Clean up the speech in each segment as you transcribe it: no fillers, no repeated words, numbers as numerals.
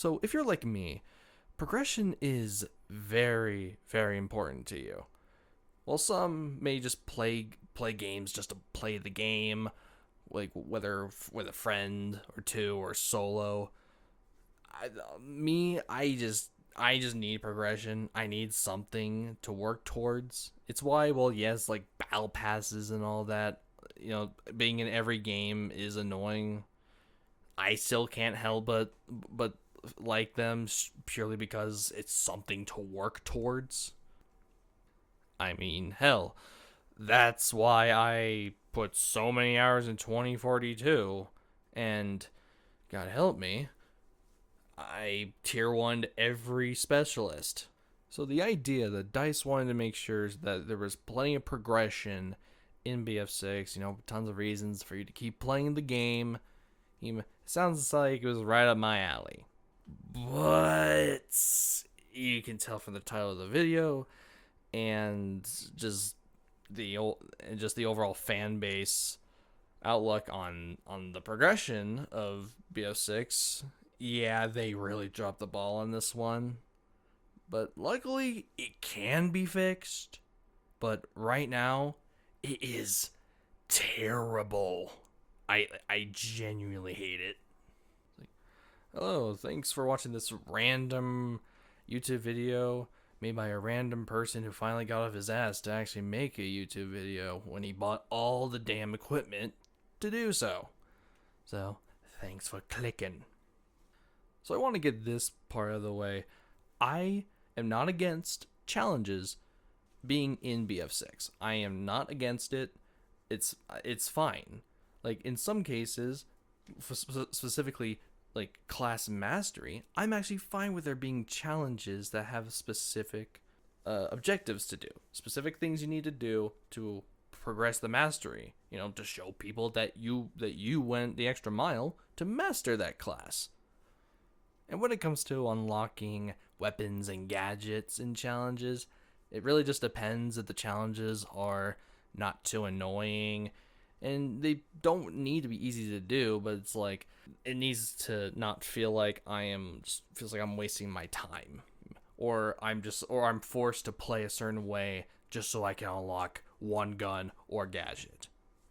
So if you're like me, progression is very, very important to you. While some may just play games just to play the game, like whether with a friend or two or solo. I, I just need progression. I need something to work towards. It's why, well, yes, like battle passes and all that. Being in every game is annoying. I still can't help but like them purely because it's something to work towards. I mean, hell, that's why I put so many hours in 2042, and God help me, I tier 1'd every specialist. So the idea that DICE wanted to make sure that there was plenty of progression in BF6, tons of reasons for you to keep playing the game. It sounds like it was right up my alley. But you can tell from the title of the video and just the overall fan base outlook on the progression of BF6. Yeah, they really dropped the ball on this one. But luckily, it can be fixed. But right now, it is terrible. I genuinely hate it. Hello, thanks for watching this random YouTube video made by a random person who finally got off his ass to actually make a YouTube video when he bought all the damn equipment to do so. So, thanks for clicking. So I want to get this part of the way. I am not against challenges being in BF6. I am not against it. It's fine. Like in some cases, specifically like class mastery, I'm actually fine with there being challenges that have specific objectives to do, specific things you need to do to progress the mastery. To show people that you went the extra mile to master that class. And when it comes to unlocking weapons and gadgets in challenges, it really just depends if the challenges are not too annoying. And they don't need to be easy to do, but it's like it needs to not feel like feels like I'm wasting my time. Or I'm forced to play a certain way just so I can unlock one gun or gadget.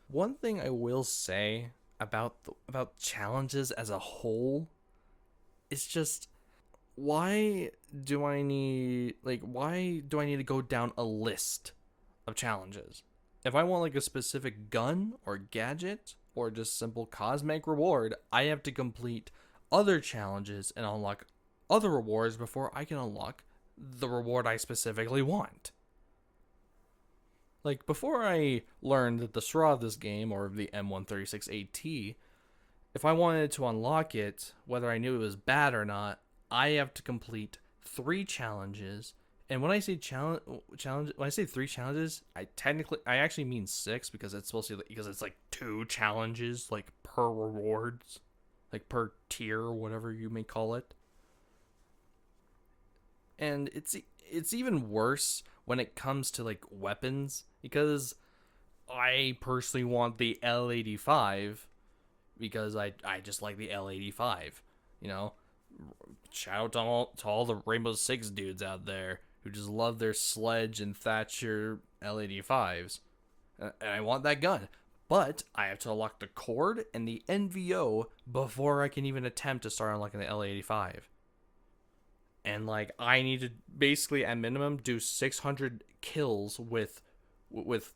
One thing I will say about challenges as a whole, it's just why do I need to go down a list of challenges? If I want like a specific gun or gadget or just simple cosmic reward, I have to complete other challenges and unlock other rewards before I can unlock the reward I specifically want. Like before I learned that the straw of this game, or the M136AT, if I wanted to unlock it, whether I knew it was bad or not, I have to complete 3 challenges. And when I say when I say 3 challenges, I actually mean 6 because it's like 2 challenges like per rewards, like per tier or whatever you may call it. And it's even worse when it comes to like weapons, because I personally want the L85 because I just like the L85. Shout out to all the Rainbow Six dudes out there who just love their Sledge and Thatcher L85s. And I want that gun. But I have to unlock the Cord and the NVO before I can even attempt to start unlocking the L85. And like I need to basically at minimum do 600 kills with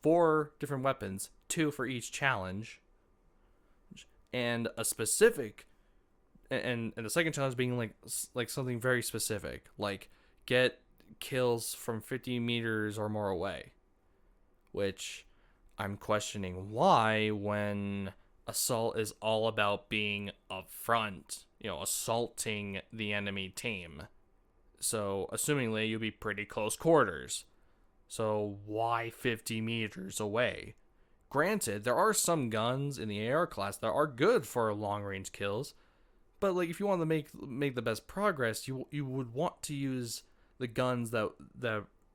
4 different weapons, 2 for each challenge. And a specific and the second challenge being like something very specific, like get kills from 50 meters or more away, which I'm questioning why, when assault is all about being up front, assaulting the enemy team. So assumingly you'll be pretty close quarters. So why 50 meters away? Granted, there are some guns in the AR class that are good for long range kills, but like if you want to make the best progress, you would want to use the guns that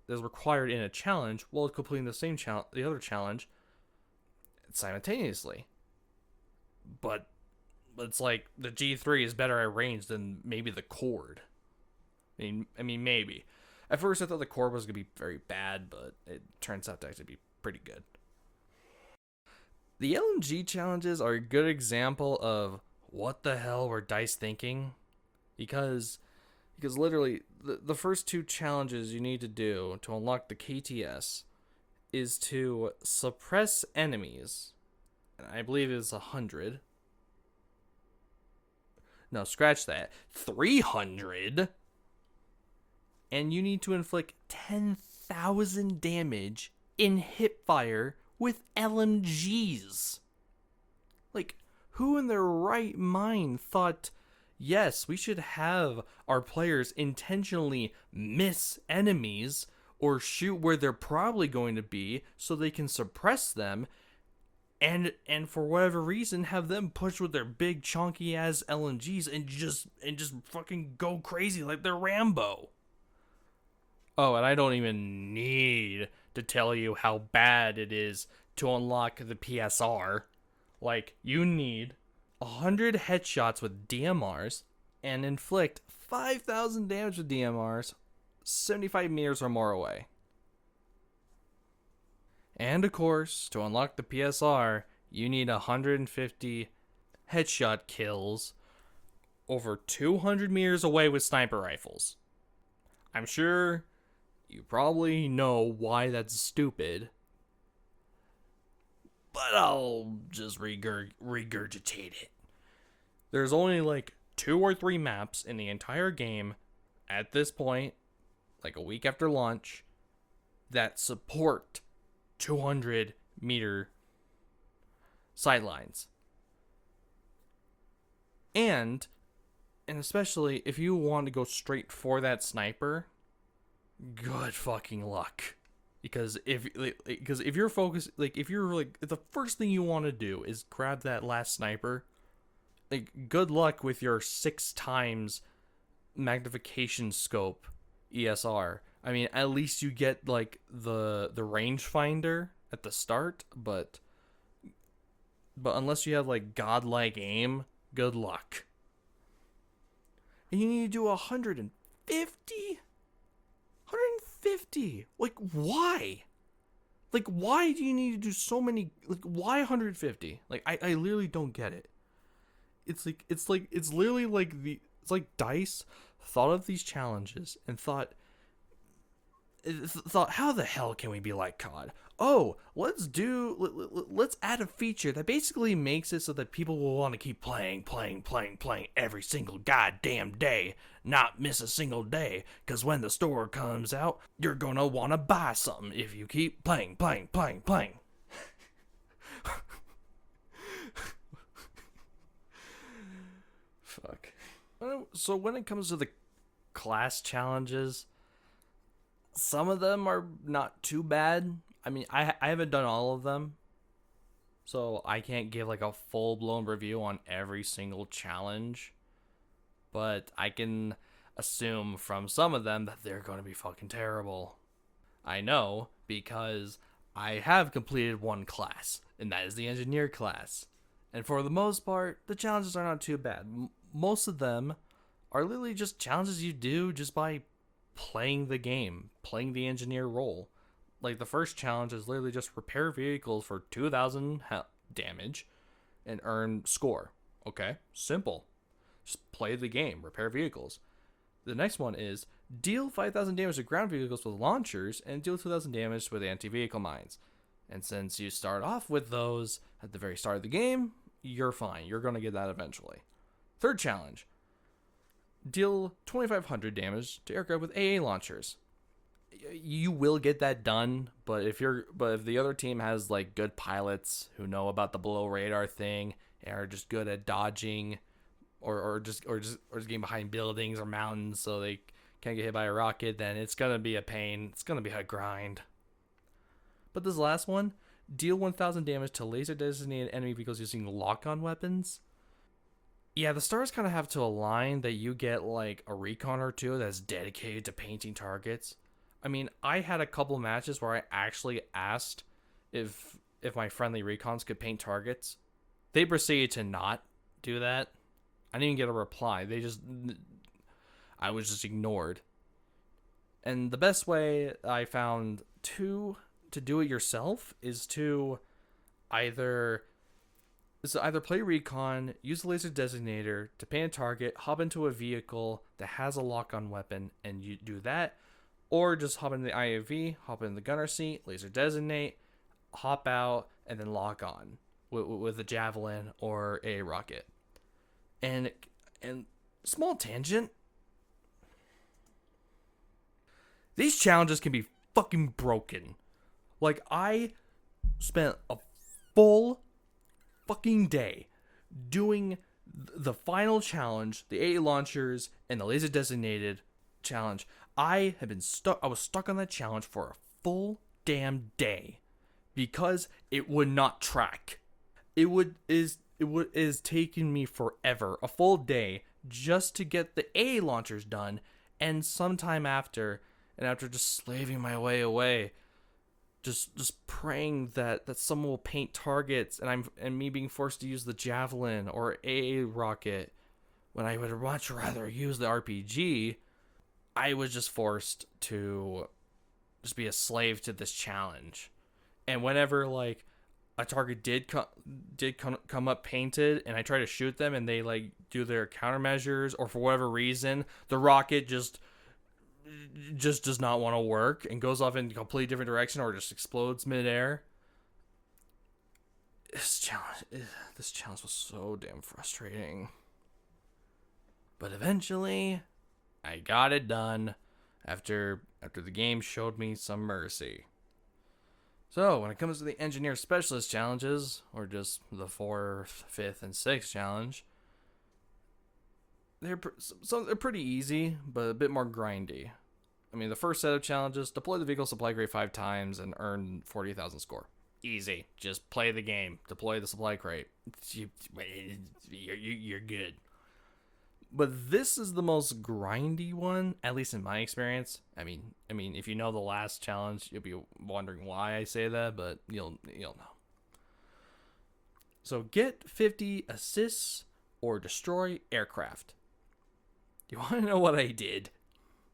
is required in a challenge while completing the other challenge simultaneously. But it's like the G3 is better at range than maybe the Cord. I mean, maybe. At first, I thought the Cord was gonna be very bad, but it turns out to actually be pretty good. The LMG challenges are a good example of what the hell were DICE thinking, because literally the first two challenges you need to do to unlock the KTS is to suppress enemies. And I believe it's 100. No, scratch that. 300. And you need to inflict 10,000 damage in hipfire with LMGs. Like, who in their right mind thought, yes, we should have our players intentionally miss enemies or shoot where they're probably going to be so they can suppress them, and for whatever reason have them push with their big chunky ass LMGs and just fucking go crazy like they're Rambo. Oh, and I don't even need to tell you how bad it is to unlock the PSR. Like, you need 100 headshots with DMRs and inflict 5,000 damage with DMRs 75 meters or more away. And of course, to unlock the PSR, you need 150 headshot kills over 200 meters away with sniper rifles. I'm sure you probably know why that's stupid, but I'll just regurgitate it. There's only like 2 or 3 maps in the entire game at this point, like a week after launch, that support 200 meter sightlines. And especially if you want to go straight for that sniper, good fucking luck. Because if you're focused, like if you're like the first thing you want to do is grab that last sniper, like good luck with your 6 times magnification scope ESR. I mean, at least you get like the rangefinder at the start, but unless you have like godlike aim, good luck. And you need to do 150? 150? Like, why? Like, why do you need to do so many? Like, why 150? Like, I literally don't get it. It's literally like it's like DICE thought of these challenges and thought, how the hell can we be like COD? Oh, let's add a feature that basically makes it so that people will want to keep playing every single goddamn day, not miss a single day, because when the store comes out, you're gonna want to buy something if you keep playing. Fuck. So when it comes to the class challenges, some of them are not too bad. I mean, I haven't done all of them, so I can't give like a full-blown review on every single challenge, but I can assume from some of them that they're going to be fucking terrible. I know because I have completed one class, and that is the engineer class. And for the most part, the challenges are not too bad. Most of them are literally just challenges you do just by playing the game, playing the engineer role. Like, the first challenge is literally just repair vehicles for 2,000 damage and earn score. Okay, simple. Just play the game, repair vehicles. The next one is deal 5,000 damage to ground vehicles with launchers and deal 2,000 damage with anti-vehicle mines. And since you start off with those at the very start of the game, you're fine. You're going to get that eventually. Third challenge. Deal 2,500 damage to aircraft with AA launchers. You will get that done, but if the other team has like good pilots who know about the below radar thing and are just good at dodging or just getting behind buildings or mountains so they can't get hit by a rocket, then it's gonna be a pain. It's gonna be a grind. But this last one, deal 1,000 damage to laser designated enemy vehicles using lock-on weapons. Yeah, the stars kind of have to align that you get like a recon or two that's dedicated to painting targets. I mean, I had a couple matches where I actually asked if my friendly recons could paint targets. They proceeded to not do that. I didn't even get a reply. I was just ignored. And the best way I found to do it yourself is to either play recon, use the laser designator to paint a target, hop into a vehicle that has a lock-on weapon, and you do that, or just hop into the IAV, hop in the gunner seat, laser designate, hop out, and then lock on with a javelin or a rocket. And small tangent, these challenges can be fucking broken. Like, I spent a full fucking day doing the final challenge, the AA launchers and the laser designated challenge. I was stuck on that challenge for a full damn day because it would not track. It is taking me forever, a full day, just to get the AA launchers done, and sometime after just slaving my way away, just praying that someone will paint targets, and me being forced to use the javelin or a rocket when I would much rather use the RPG. I was just forced to just be a slave to this challenge. And whenever like a target did come up painted, and I try to shoot them, and they like do their countermeasures, or for whatever reason the rocket just does not want to work and goes off in a completely different direction, or just explodes midair. This challenge was so damn frustrating. But eventually, I got it done after the game showed me some mercy. So, when it comes to the engineer specialist challenges, or just the 4th, 5th, and 6th challenge, they're pretty easy, but a bit more grindy. I mean, the first set of challenges: deploy the vehicle supply crate 5 times and earn 40,000 score. Easy. Just play the game. Deploy the supply crate. You're good. But this is the most grindy one, at least in my experience. I mean, if you know the last challenge, you'll be wondering why I say that, but you'll know. So get 50 assists or destroy aircraft. You want to know what I did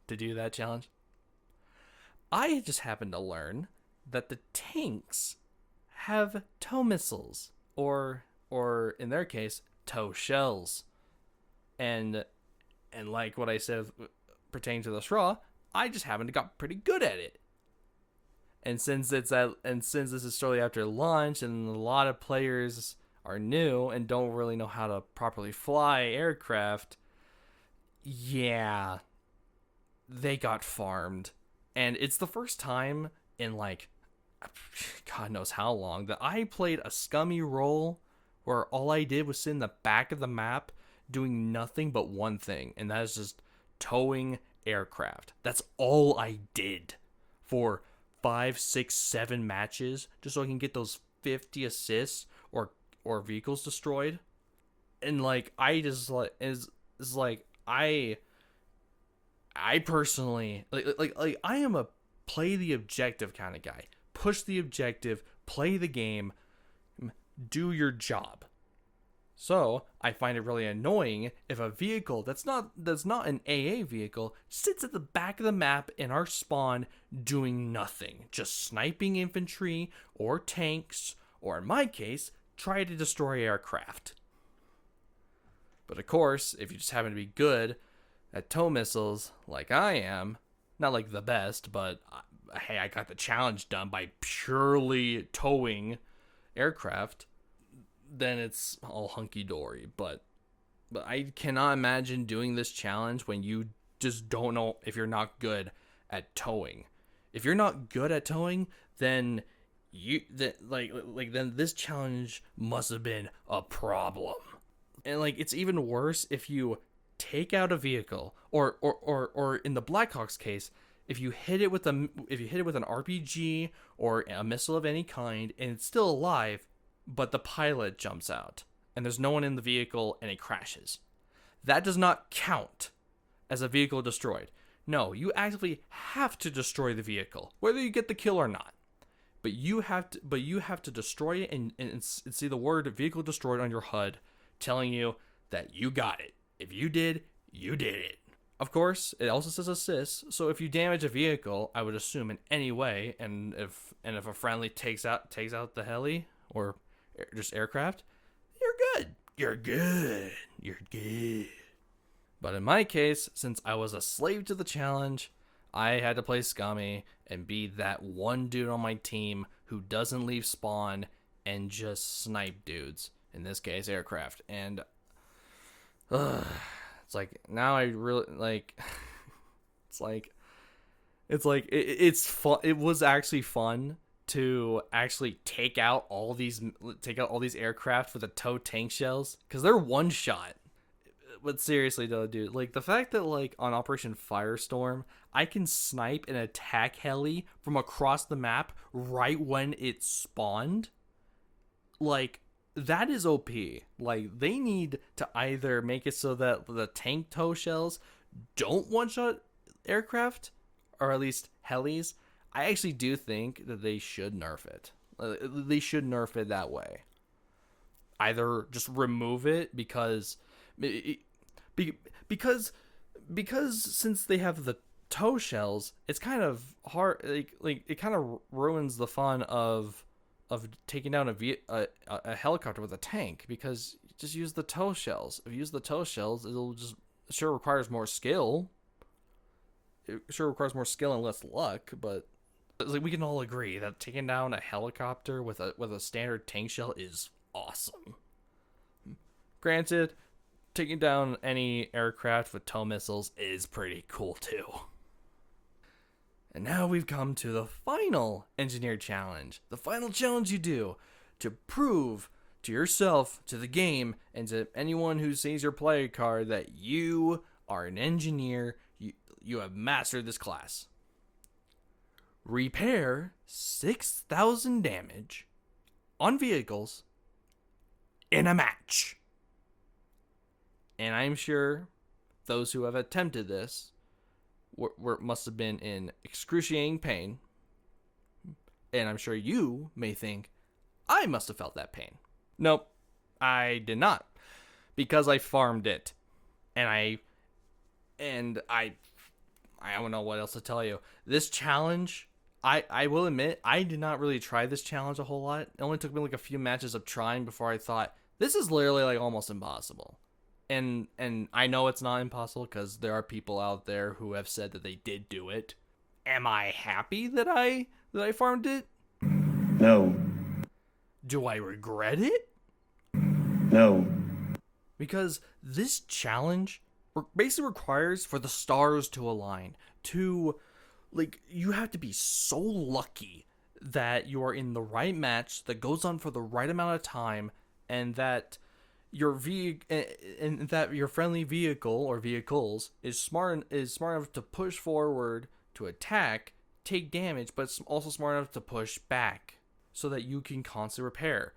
to do that challenge? I just happened to learn that the tanks have tow missiles, or in their case, tow shells. And like what I said pertaining to the straw, I just happened to got pretty good at it. And since this is shortly after launch, and a lot of players are new and don't really know how to properly fly aircraft, yeah, they got farmed. And it's the first time in like God knows how long that I played a scummy role where all I did was sit in the back of the map doing nothing but one thing, and that is just towing aircraft. That's all I did for 5, 6, 7 matches, just so I can get those 50 assists or vehicles destroyed. And like I just like is like I personally like I am a play the objective kind of guy. Push the objective, play the game, do your job. So I find it really annoying if a vehicle that's not an AA vehicle sits at the back of the map in our spawn doing nothing, just sniping infantry or tanks, or in my case, try to destroy aircraft. But of course, if you just happen to be good at tow missiles like I am, not like the best, but hey, I got the challenge done by purely towing aircraft, then it's all hunky-dory. But I cannot imagine doing this challenge when you just don't know if you're not good at towing. If you're not good at towing, then then this challenge must have been a problem. And like it's even worse if you take out a vehicle, or in the Blackhawks case, if you hit it with an RPG or a missile of any kind and it's still alive, but the pilot jumps out and there's no one in the vehicle and it crashes. That does not count as a vehicle destroyed. No, you actively have to destroy the vehicle, whether you get the kill or not. But you have to destroy it and see the word vehicle destroyed on your HUD telling you that you got it. If you did, you did it. Of course, it also says assist, so if you damage a vehicle, I would assume in any way, and if a friendly takes out the heli or just aircraft, you're good. You're good. You're good. But in my case, since I was a slave to the challenge, I had to play scummy and be that one dude on my team who doesn't leave spawn and just snipe dudes. In this case, aircraft. And it's like now I really like. It's fun. It was actually fun to actually take out all these aircraft with the tow tank shells because they're one shot. But seriously though, dude, like the fact that like on Operation Firestorm, I can snipe an attack heli from across the map right when it spawned, like that is OP. Like they need to either make it so that the tank tow shells don't one shot aircraft, or at least helis. I actually do think that they should nerf it. They should nerf it that way. Either just remove it because since they have the tow shells, it's kind of hard. Like it kind of ruins the fun of taking down a helicopter with a tank, because you just use the tow shells. If you use the tow shells, it'll just sure requires more skill. It sure requires more skill and less luck, but like we can all agree that taking down a helicopter with a standard tank shell is awesome. Granted, taking down any aircraft with tow missiles is pretty cool too. And now we've come to the final engineer challenge. The final challenge you do to prove to yourself, to the game, and to anyone who sees your player card that you are an engineer, you have mastered this class. Repair 6,000 damage on vehicles in a match. And I'm sure those who have attempted this must have been in excruciating pain. And I'm sure you may think, I must have felt that pain. Nope, I did not. Because I farmed it. And I don't know what else to tell you. This challenge, I will admit, I did not really try this challenge a whole lot. It only took me like a few matches of trying before I thought, this is literally like almost impossible. And I know it's not impossible because there are people out there who have said that they did do it. Am I happy that I farmed it? No. Do I regret it? No. Because this challenge basically requires for the stars to align. Like, you have to be so lucky that you are in the right match that goes on for the right amount of time, and that your friendly vehicle or vehicles is smart enough to push forward to attack, take damage, but it's also smart enough to push back so that you can constantly repair.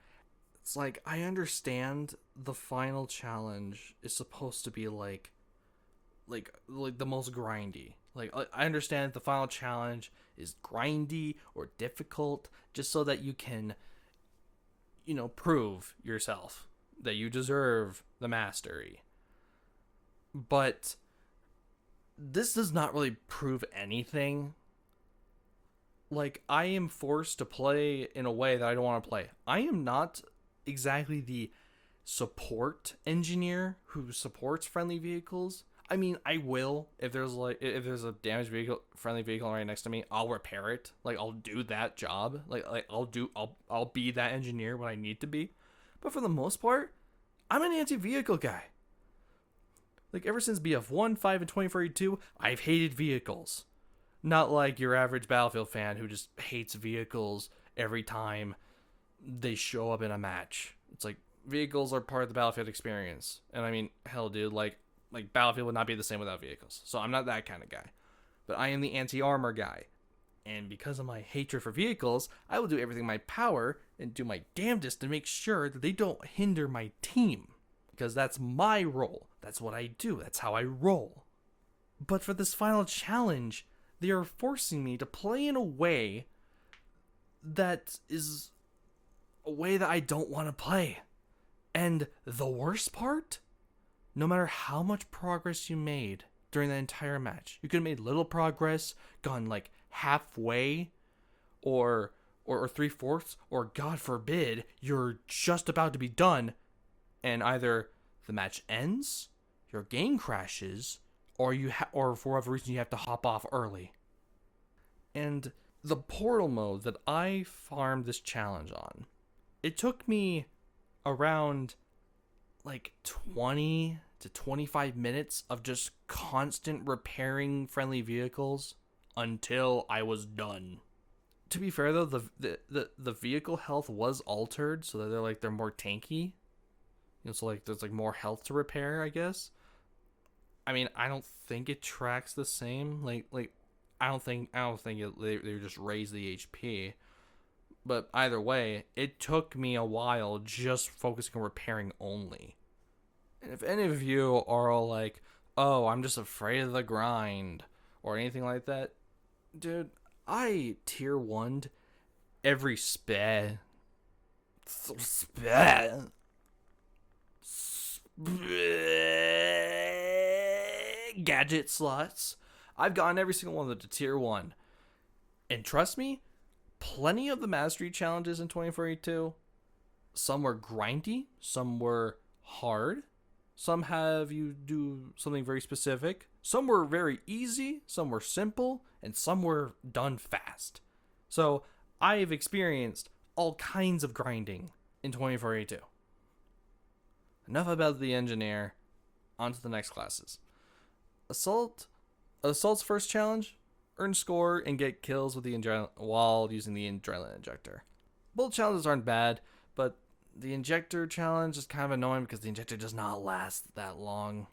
It's like, I understand the final challenge is supposed to be like the most grindy. Like, I understand the final challenge is grindy or difficult just so that you can, prove yourself that you deserve the mastery. But this does not really prove anything. Like, I am forced to play in a way that I don't want to play. I am not exactly the support engineer who supports friendly vehicles. I mean, I will. If there's a damaged vehicle, friendly vehicle right next to me, I'll repair it. Like, I'll do that job. Like I'll be that engineer when I need to be. But for the most part, I'm an anti-vehicle guy. Like, ever since BF1, 5, and 2042, I've hated vehicles. Not like your average Battlefield fan who just hates vehicles every time they show up in a match. It's like, vehicles are part of the Battlefield experience. And I mean, hell, dude, like Battlefield would not be the same without vehicles. So I'm not that kind of guy. But I am the anti-armor guy. And because of my hatred for vehicles, I will do everything in my power and do my damnedest to make sure that they don't hinder my team. Because that's my role. That's what I do. That's how I roll. But for this final challenge, they are forcing me to play in a way that is a way that I don't want to play. And the worst part, no matter how much progress you made during the entire match, you could have made little progress, gone like halfway, or 3/4, or God forbid, you're just about to be done, and either the match ends, your game crashes, or for whatever reason you have to hop off early. And the portal mode that I farmed this challenge on, it took me around like 20 to 25 minutes of just constant repairing friendly vehicles until I was done. To be fair though, the vehicle health was altered so that they're more tanky. So like there's like more health to repair, I guess. I mean, I don't think it tracks the same. I don't think they just raise the HP. But either way, it took me a while just focusing on repairing only. And if any of you are all like, "Oh, I'm just afraid of the grind," or anything like that, dude, I tier 1'd every gadget slots. I've gotten every single one of them to tier 1. And trust me, plenty of the mastery challenges in 2482, some were grindy, some were hard, some have you do something very specific, some were very easy, some were simple, and some were done fast. So I've experienced all kinds of grinding in 2482. Enough about the engineer, on to the next classes. Assault's first challenge, earn score and get kills with while using the adrenaline injector. Both challenges aren't bad, but the injector challenge is kind of annoying because the injector does not last that long.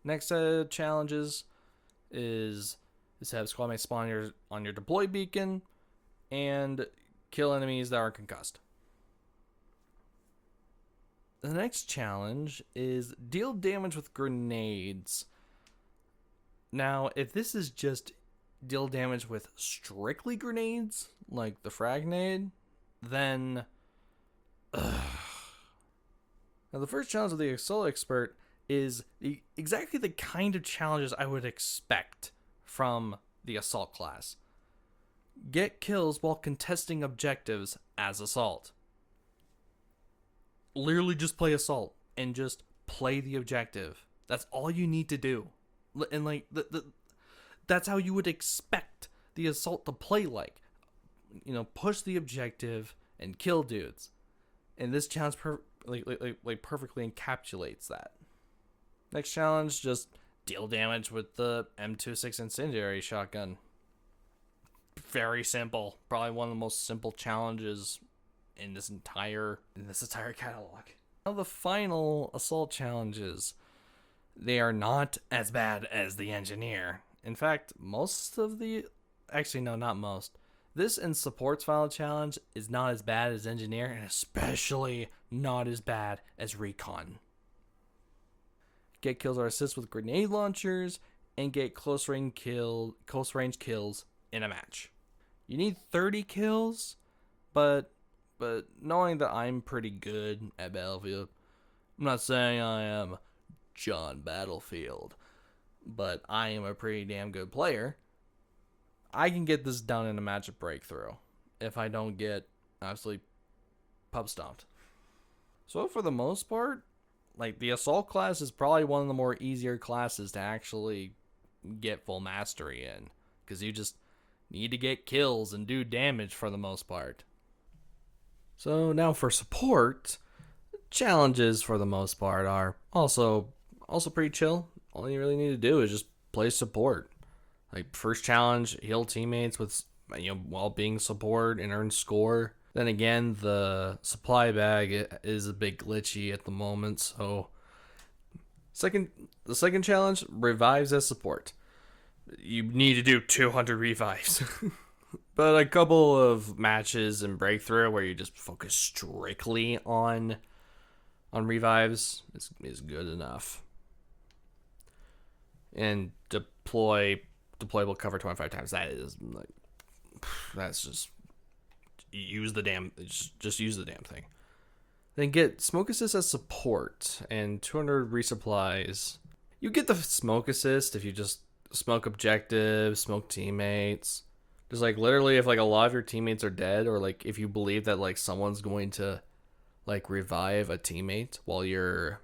Next set of challenges is have squad mates spawn on your deploy beacon and kill enemies that are concussed. The next challenge is deal damage with grenades. Now, if this is just deal damage with strictly grenades, like the fragnade, then... Now, the first challenge of the Assault Expert is exactly the kind of challenges I would expect from the Assault class. Get kills while contesting objectives as Assault. Literally just play Assault and just play the objective. That's all you need to do. And like that's how you would expect the Assault to play like. Push the objective and kill dudes. And this challenge perfectly encapsulates that. Next challenge, just deal damage with the M26 incendiary shotgun. Very simple. Probably one of the most simple challenges in this entire catalog. Now the final Assault challenges, they are not as bad as the Engineer. In fact, not most. This and Support's final challenge is not as bad as Engineer, and especially not as bad as Recon. Get kills or assists with grenade launchers, and get close range kills in a match. You need 30 kills, but knowing that I'm pretty good at Battlefield, I'm not saying I am John Battlefield, but I am a pretty damn good player. I can get this done in a match of breakthrough if I don't get absolutely pub stomped. So for the most part, like the Assault class is probably one of the more easier classes to actually get full mastery in, because you just need to get kills and do damage for the most part. So now for Support, challenges for the most part are also pretty chill. All you really need to do is just play Support. Like first challenge, heal teammates with while being Support and earn score. Then again, the supply bag is a bit glitchy at the moment, so the second challenge, revives as Support. You need to do 200 revives. But a couple of matches in Breakthrough where you just focus strictly on revives is good enough. And deployable cover 25 times. That's just use the damn just use the damn thing. Then get smoke assist as support and 200 resupplies. You get the smoke assist if you just smoke objectives, smoke teammates. Just like literally if like a lot of your teammates are dead, or like if you believe that like someone's going to like revive a teammate while you're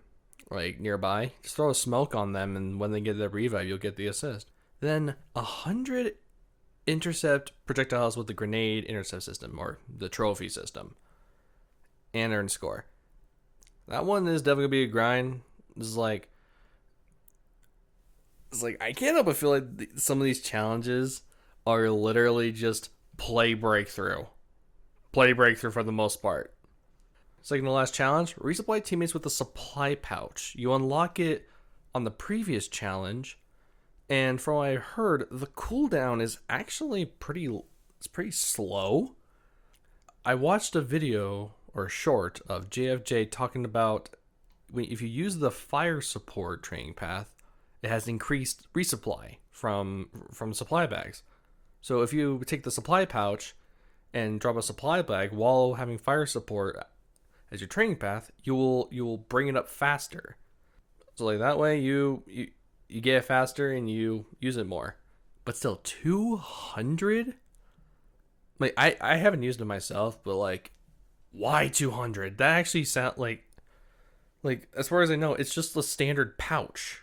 like nearby, just throw a smoke on them, and when they get the revive, you'll get the assist. Then 100 intercept projectiles with the grenade intercept system or the trophy system, and earn score. That one is definitely gonna be a grind. It's like I can't help but feel like some of these challenges are literally just play breakthrough for the most part. It's like in the last challenge, resupply teammates with a supply pouch. You unlock it on the previous challenge, and from what I heard, the cooldown is actually pretty slow. I watched a video or a short of JFJ talking about if you use the fire support training path, it has increased resupply from supply bags. So if you take the supply pouch and drop a supply bag while having fire support as your training path, you will bring it up faster. So like that way you get it faster and you use it more. But still 200? Like I haven't used it myself, but like why 200? That actually sound like as far as I know, it's just the standard pouch.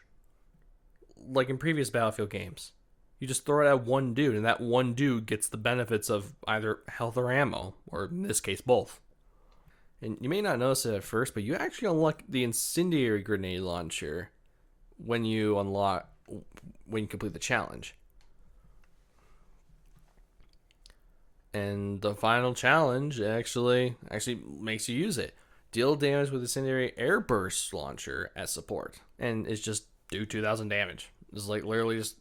Like in previous Battlefield games. You just throw it at one dude, and that one dude gets the benefits of either health or ammo, or in this case, both. And you may not notice it at first, but you actually unlock the incendiary grenade launcher when you complete the challenge. And the final challenge actually makes you use it. Deal damage with incendiary airburst launcher as support, and it's just do 2,000 damage. It's like literally just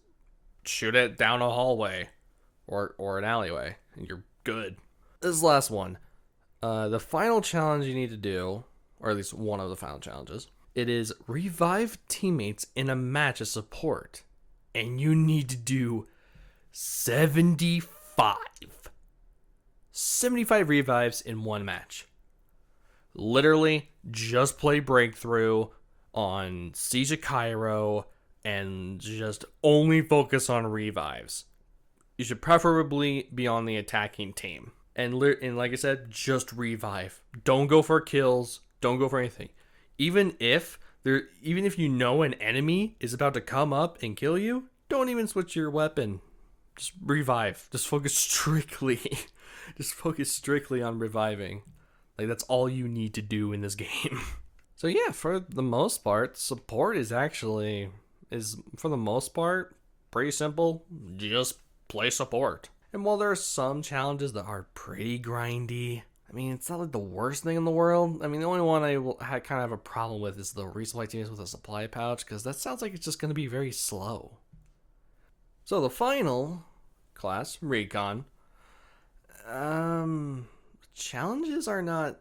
shoot it down a hallway or an alleyway, and you're good. This last one. The final challenge you need to do, or at least one of the final challenges, it is revive teammates in a match as support. And you need to do 75 revives in one match. Literally, just play breakthrough on Siege of Cairo and just only focus on revives. You should preferably be on the attacking team. And like I said, just revive. Don't go for kills. Don't go for anything. Even if you know an enemy is about to come up and kill you, don't even switch your weapon. Just revive. Just focus strictly on reviving. Like that's all you need to do in this game. So yeah, for the most part, support is for the most part pretty simple. Just play support. And while there are some challenges that are pretty grindy, I mean, it's not like the worst thing in the world. I mean, the only one I kind of have a problem with is the resupply teams with a supply pouch, because that sounds like it's just going to be very slow. So the final class, Recon, challenges are not...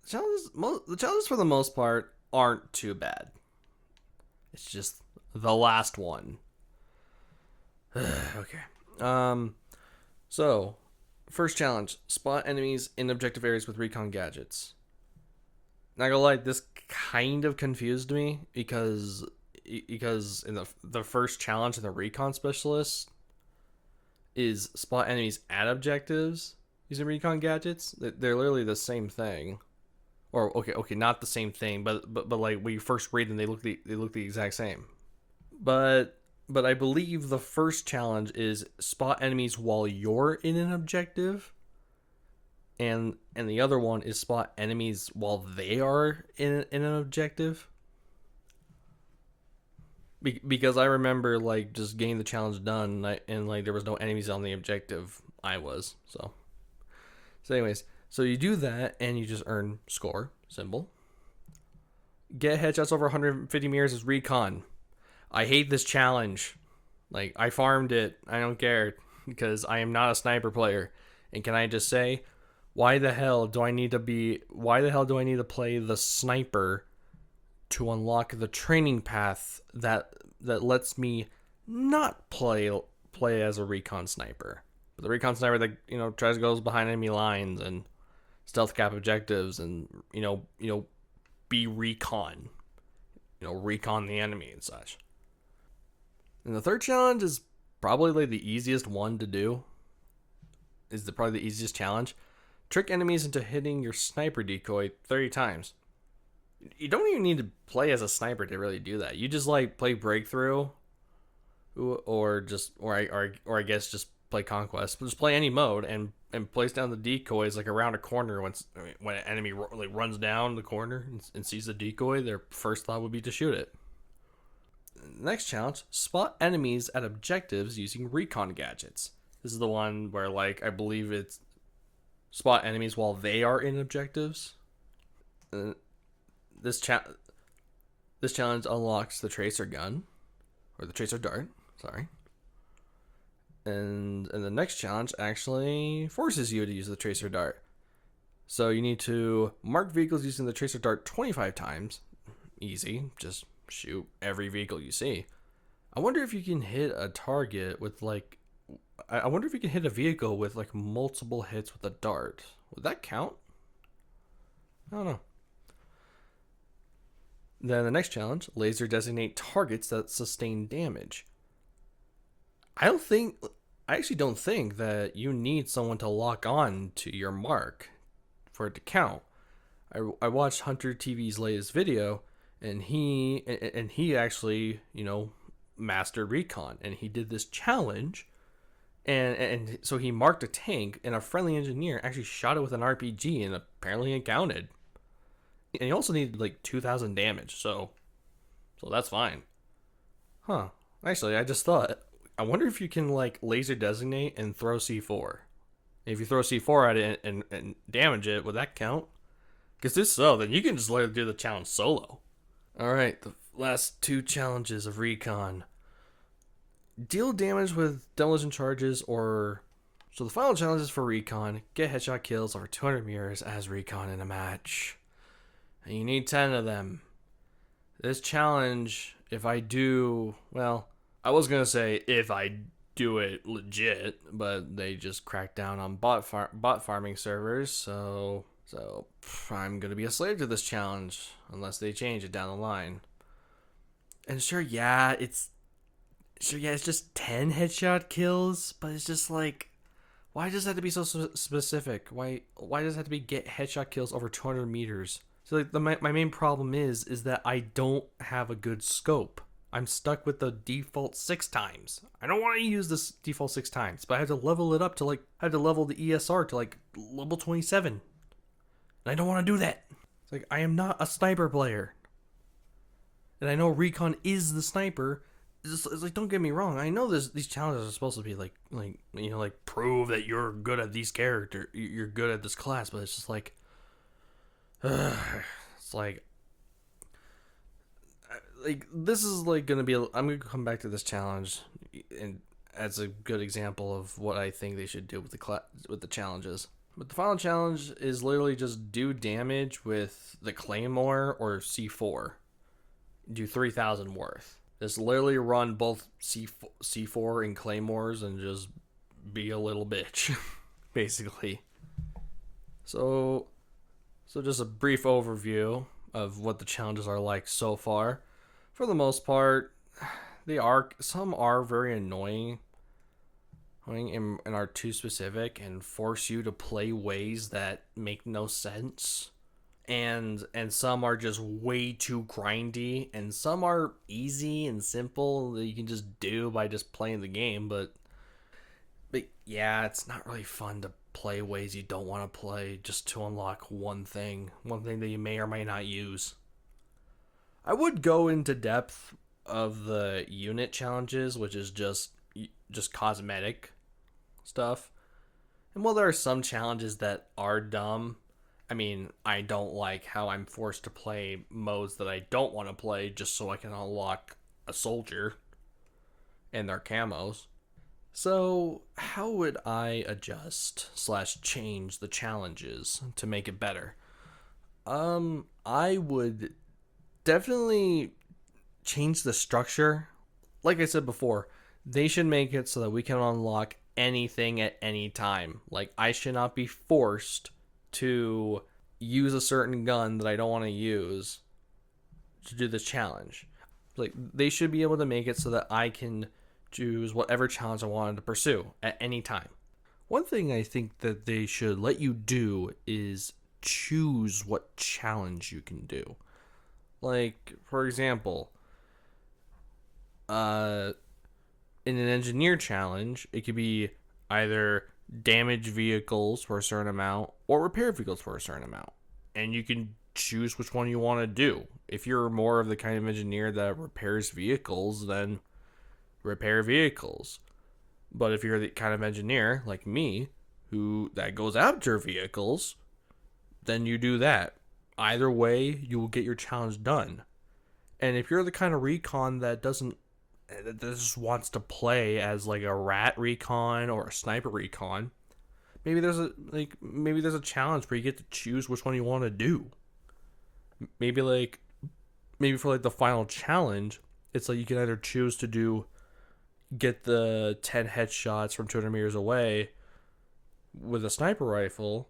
The challenges for the most part aren't too bad. It's just the last one. Okay. So, first challenge, spot enemies in objective areas with recon gadgets. Not gonna lie, this kind of confused me because in the first challenge of the recon specialist is spot enemies at objectives using recon gadgets. They're literally the same thing. Or okay, not the same thing, but like when you first read them, they look the exact same. But I believe the first challenge is spot enemies while you're in an objective, and the other one is spot enemies while they are in an objective. Because I remember like just getting the challenge done, and like there was no enemies on the objective. I was so anyways. So you do that, and you just earn score, symbol. Get headshots over 150 meters as recon. I hate this challenge. Like, I farmed it. I don't care, because I am not a sniper player. And can I just say, why the hell do I need to play the sniper to unlock the training path that lets me not play as a recon sniper? But the recon sniper that tries to go behind enemy lines and stealth cap objectives and be recon, recon the enemy and such. And the third challenge is probably like the easiest one to do. Probably the easiest challenge. Trick enemies into hitting your sniper decoy 30 times. You don't even need to play as a sniper to really do that. You just like play breakthrough, or I guess just play conquest. But just play any mode and place down the decoys like around a corner. When an enemy like runs down the corner and sees the decoy, their first thought would be to shoot it. Next challenge: spot enemies at objectives using recon gadgets. This is the one where like I believe it's spot enemies while they are in objectives. This challenge unlocks the tracer gun, or the tracer dart. Sorry. And the next challenge actually forces you to use the tracer dart. So you need to mark vehicles using the tracer dart 25 times. Easy, just shoot every vehicle you see. I wonder if you can hit a target with like. I wonder if you can hit a vehicle with like multiple hits with a dart. Would that count? I don't know. Then the next challenge: laser designate targets that sustain damage. I actually don't think that you need someone to lock on to your mark for it to count. I watched Hunter TV's latest video, and he actually mastered recon, and he did this challenge, and so he marked a tank, and a friendly engineer actually shot it with an RPG, and apparently it counted. And he also needed like 2,000 damage, so that's fine. Huh? Actually, I just thought. I wonder if you can like laser designate and throw C4. If you throw C4 at it and damage it, would that count? Because if so, then you can just let it do the challenge solo. Alright, the last two challenges of recon. Deal damage with demolition charges or... So the final challenge is for recon. Get headshot kills over 200 meters as recon in a match. And you need 10 of them. This challenge, if I do... Well... I was going to say if I do it legit, but they just cracked down on bot farming servers, so I'm going to be a slave to this challenge unless they change it down the line. And sure, it's just 10 headshot kills, but it's just like, why does it have to be so specific? Why does it have to be get headshot kills over 200 meters? So like my main problem is that I don't have a good scope. I'm stuck with the default 6 times. I don't want to use this default 6 times, but I have to level it up to I have to level the ESR to like level 27. And I don't want to do that. It's like, I am not a sniper player. And I know recon is the sniper. It's like, don't get me wrong. I know these challenges are supposed to be like prove that you're good at these characters. You're good at this class, but it's just like, it's like this is like gonna be. I'm gonna come back to this challenge, and as a good example of what I think they should do with the challenges. But the final challenge is literally just do damage with the Claymore or C4. Do 3,000 worth. Just literally run both C4 and Claymores and just be a little bitch, basically. So just a brief overview of what the challenges are like so far. For the most part, some are very annoying and are too specific and force you to play ways that make no sense. And some are just way too grindy, and some are easy and simple that you can just do by just playing the game, but yeah, it's not really fun to play ways you don't want to play just to unlock one thing that you may or may not use. I would go into depth of the unit challenges, which is just cosmetic stuff. And while there are some challenges that are dumb, I mean, I don't like how I'm forced to play modes that I don't want to play just so I can unlock a soldier and their camos. So, how would I adjust / change the challenges to make it better? I would definitely change the structure. Like I said before, they should make it so that we can unlock anything at any time. Like, I should not be forced to use a certain gun that I don't want to use to do this challenge. Like, they should be able to make it so that I can choose whatever challenge I wanted to pursue at any time. One thing I think that they should let you do is choose what challenge you can do. Like, for example, in an engineer challenge, it could be either damage vehicles for a certain amount or repair vehicles for a certain amount. And you can choose which one you want to do. If you're more of the kind of engineer that repairs vehicles, then repair vehicles. But if you're the kind of engineer like me who that goes after vehicles, then you do that. Either way, you will get your challenge done. And if you're the kind of recon that just wants to play as like a rat recon or a sniper recon, maybe there's a challenge where you get to choose which one you want to do. Maybe for like the final challenge, it's like you can either choose to get the 10 headshots from 200 meters away with a sniper rifle,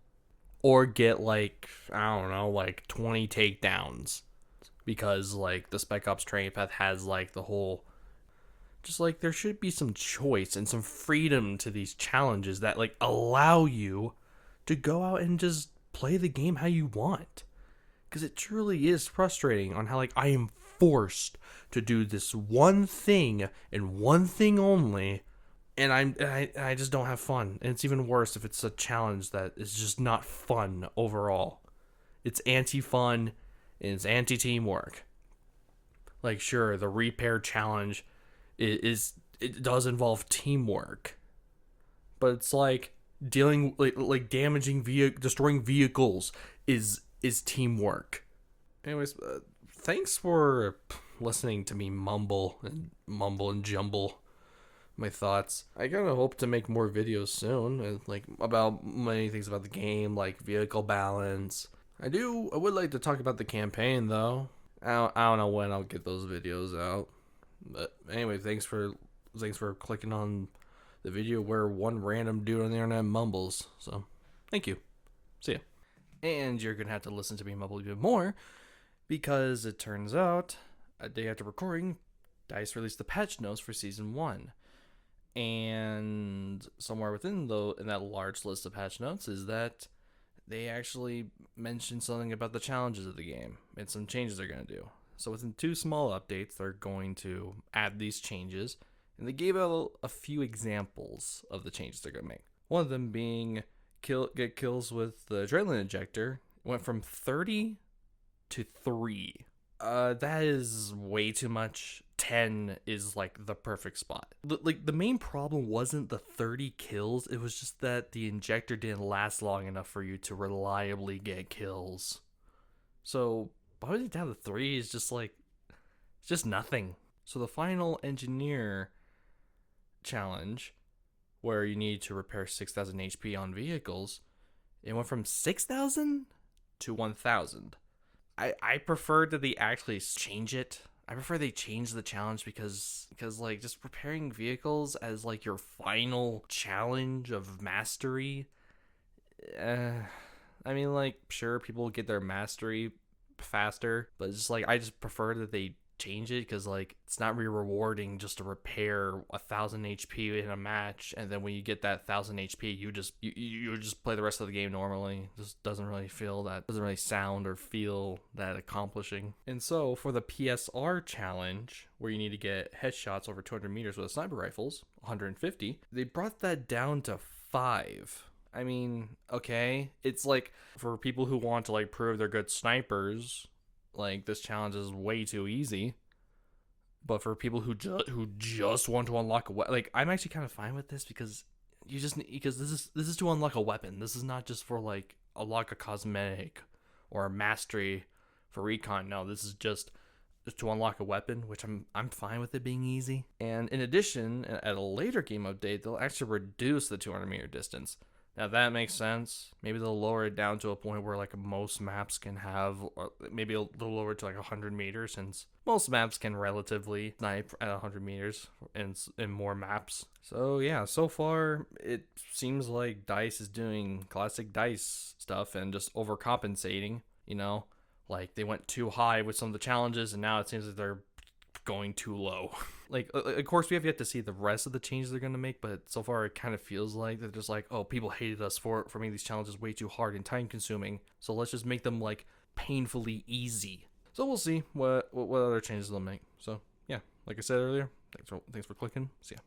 or get like, I don't know, like 20 takedowns, because like the Spec Ops training path has like the whole, just like there should be some choice and some freedom to these challenges that like allow you to go out and just play the game how you want. Because it truly is frustrating on how like I am forced to do this one thing and one thing only, and I just don't have fun. And it's even worse if it's a challenge that is just not fun overall. It's anti-fun and it's anti-teamwork. Like, sure, the repair challenge it does involve teamwork, but it's like dealing like damaging destroying vehicles is teamwork. Anyways, thanks for listening to me mumble and jumble my thoughts. I kind of hope to make more videos soon, like about many things about the game, like vehicle balance. I would like to talk about the campaign though. I don't know when I'll get those videos out. But anyway, thanks for clicking on the video where one random dude on the internet mumbles. So, thank you. See ya. And you're going to have to listen to me mumble a bit more, because it turns out, a day after recording, DICE released the patch notes for Season 1. And somewhere in that large list of patch notes is that they actually mentioned something about the challenges of the game and some changes they're going to do. So within 2 small updates, they're going to add these changes, and they gave out a few examples of the changes they're going to make. One of them being get kills with the adrenaline injector went from 30 to 3. That is way too much. 10 is like the perfect spot. The main problem wasn't the 30 kills, it was just that the injector didn't last long enough for you to reliably get kills. So putting it down to 3 is just like, it's just nothing. So the final engineer challenge, where you need to repair 6,000 HP on vehicles, it went from 6,000 to 1,000. I prefer that they actually change it. I prefer they change the challenge because like just repairing vehicles as like your final challenge of mastery. I mean, like, sure, people get their mastery faster, but it's just like I just prefer that they change it, because like it's not really rewarding just to repair 1,000 HP in a match, and then when you get that 1,000 HP, you just play the rest of the game normally. It just doesn't really sound or feel that accomplishing. And so for the PSR challenge, where you need to get headshots over 200 meters with a sniper rifles, 150, they brought that down to 5. I mean, okay, it's like for people who want to like prove they're good snipers, like this challenge is way too easy. But for people who just want to unlock a weapon, like I'm actually kind of fine with this, because this is to unlock a weapon. This is not just for like unlock a cosmetic or a mastery for recon. No, this is just to unlock a weapon, which I'm fine with it being easy. And in addition, at a later game update, they'll actually reduce the 200 meter distance. Now that makes sense. Maybe they'll lower it down to a point where like most maps can have, or maybe they'll lower it to like 100 meters, since most maps can relatively snipe at 100 meters in more maps. So yeah, so far it seems like DICE is doing classic DICE stuff and just overcompensating. You know, like they went too high with some of the challenges, and now it seems like they're going too low. Like, of course, we have yet to see the rest of the changes they're going to make, but so far it kind of feels like they're just like, oh, people hated us for making these challenges way too hard and time consuming, so let's just make them like painfully easy. So we'll see what other changes they'll make. So yeah, like I said earlier, thanks for clicking. See ya.